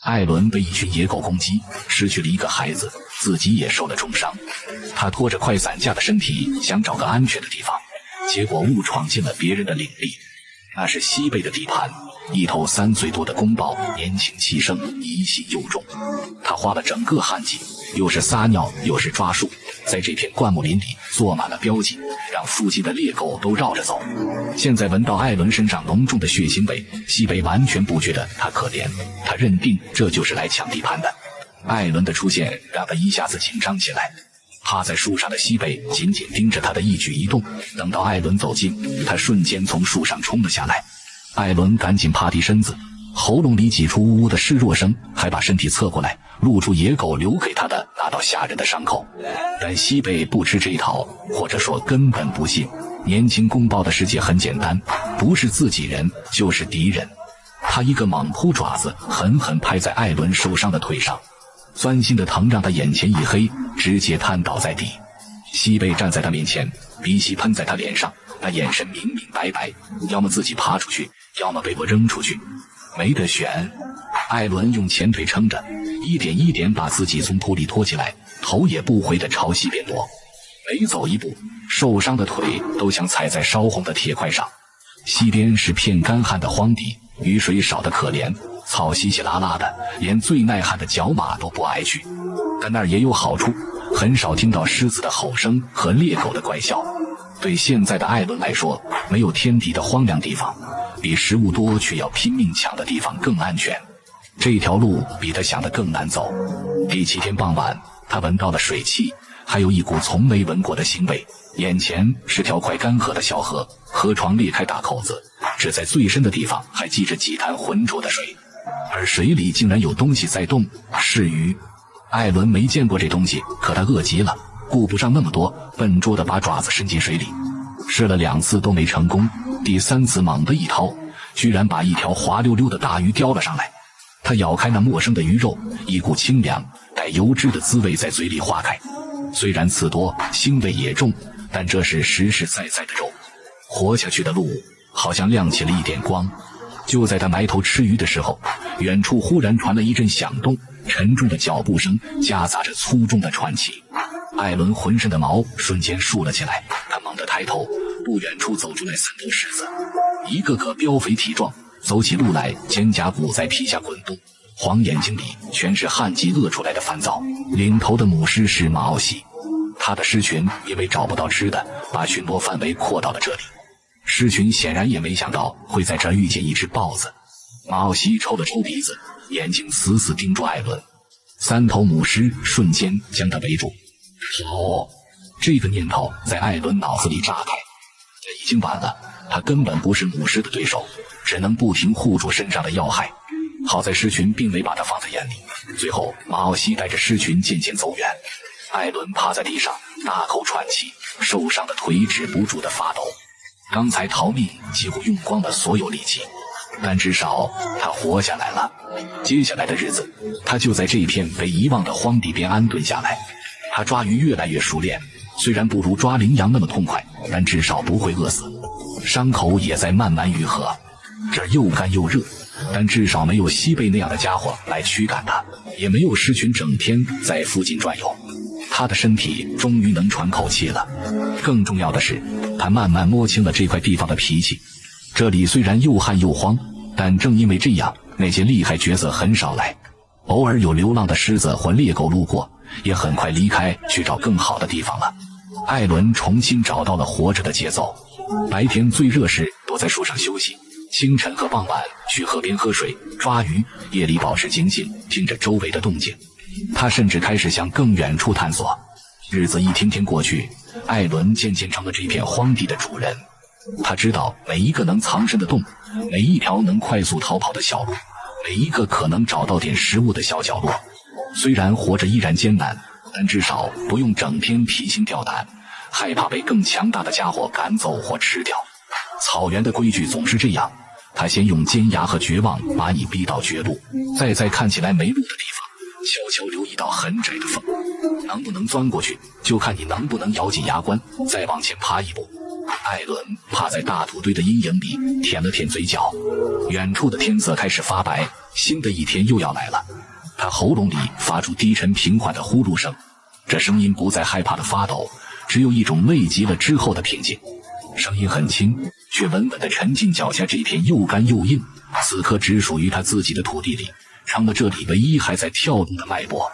艾倫被一群野狗攻擊，失去了一個孩子，自己也受了重傷。他拖着快散架的身體，想找個安全的地方，結果誤闖進了別人的領地。那是西貝的地盤，一頭3歲多的公豹，年輕氣盛，疑心又重。他花了整個旱季，又是撒尿又是抓樹，在這片灌木林裡做滿了標記，讓附近的獵狗都繞着走。現在聞到艾倫身上濃重的血腥味，西貝完全不覺得他可憐，他認定這就是來搶地盤的。艾倫的出現讓他一下子緊張起來。趴在樹上的西貝緊緊盯着他的一舉一動，等到艾倫走近，他瞬間從樹上衝了下來。艾倫趕緊趴低身子，喉嚨裡擠出呜呜的示弱聲，還把身體側過來，露出野狗留給他的那道嚇人的傷口。但西貝不吃這一套，或者說根本不信。年輕公豹的世界很簡單，不是自己人就是敌人。他一個猛撲爪子，狠狠拍在艾倫受傷的腿上，酸心的疼讓他眼前一黑，直接癱倒在地。西貝站在他面前，鼻息噴在他臉上，那眼神明明白白，要麼自己爬出去，要麼被我扔出去，沒得選。艾倫用前腿撐着，一點一點把自己從土裡拖起來，頭也不回地朝西邊挪。每走一步，受傷的腿都像踩在燒紅的鐵塊上。西邊是片乾旱的荒地，雨水少得可憐，草稀稀拉拉的，連最耐旱的角馬都不愛去。但那儿也有好處，很少听到獅子的吼聲和獵狗的怪笑。对現在的艾倫來說，沒有天敵的荒涼地方，比食物多卻要拼命搶的地方更安全。這條路比他想的更難走。第7天傍晚，他聞到了水汽，還有一股從沒聞過的腥味。眼前是條快乾涸的小河，河床裂開大口子，只在最深的地方還積着幾灘渾濁的水，而水裡竟然有東西在動，是魚。艾倫沒見過這東西，可他餓極了，顧不上那麼多，笨拙地把爪子伸進水裡，試了2次都沒成功，第3次猛地一掏，居然把一條滑溜溜的大魚叼了上來。他咬開那陌生的魚肉，一股清涼帶油脂的滋味在嘴裡化開，雖然刺多，腥味也重，但這是實實在在的肉。活下去的路好像亮起了一點光。就在他埋頭吃魚的時候，遠處忽然傳來一陣響動，沉重的腳步聲夾雜着粗重的喘氣。艾倫渾身的毛瞬間豎了起來，他猛地抬頭，不遠處走出來3頭獅子，一個個膘肥體壯，走起路來肩胛骨在皮下滾動，黃眼睛裡全是旱季餓出來的煩躁。領頭的母獅是馬奧西，他的獅群因為找不到吃的，把巡邏範圍擴到了這裡。獅群顯然也沒想到會在這兒遇見一隻豹子。馬奧西抽了抽鼻子，眼睛死死盯住艾倫。3頭母獅瞬間將他圍住。跑！這個念頭在艾倫腦子裡炸開。已經晚了，他根本不是母獅的对手，只能不停護住身上的要害。好在獅群並沒把他放在眼裡。最後馬奧西帶着獅群漸漸走遠。艾倫趴在地上大口喘氣，受傷的腿止不住的發抖。剛才逃命幾乎用光了所有力氣，但至少他活下來了。接下來的日子，他就在這片被遺忘的荒地邊安頓下來。他抓魚越來越熟練，雖然不如抓羚羊那麼痛快，但至少不會餓死。傷口也在慢慢愈合，這兒又乾又熱，但至少沒有西貝那樣的家伙來驅趕他，也沒有獅群整天在附近轉悠。他的身體終於能喘口氣了。更重要的是，他慢慢摸清了這塊地方的脾氣。這裡雖然又旱又荒，但正因為這樣，那些厲害角色很少來。偶爾有流浪的獅子或獵狗路過，也很快離開去找更好的地方了。艾倫重新找到了活着的節奏。白天最熱時躲在樹上休息，清晨和傍晚去河邊喝水抓魚，夜裡保持警醒，聽着周圍的動靜。他甚至開始向更遠處探索。日子一天天過去，艾倫漸漸成了這片荒地的主人。他知道每一個能藏身的洞，每一條能快速逃跑的小路，每一個可能找到点食物的小角落。雖然活着依然艱難，但至少不用整天提心吊膽，害怕被更強大的家伙趕走或吃掉。草原的規矩總是這樣，他先用尖牙和絕望把你逼到絕路，再在看起來沒路的地方悄悄留一道很窄的縫，能不能鑽過去就看你能不能咬緊牙關再往前爬一步。艾倫趴在大土堆的陰影裡舔了舔嘴角，遠處的天色開始發白，新的一天又要來了。他喉嚨裡發出低沉平緩的呼嚕聲，這聲音不再害怕的發抖，只有一種累極了之後的平靜。聲音很輕，卻穩穩地沉進腳下這片又乾又硬，此刻只屬於他自己的土地裡，成了這裡唯一還在跳动的脈搏。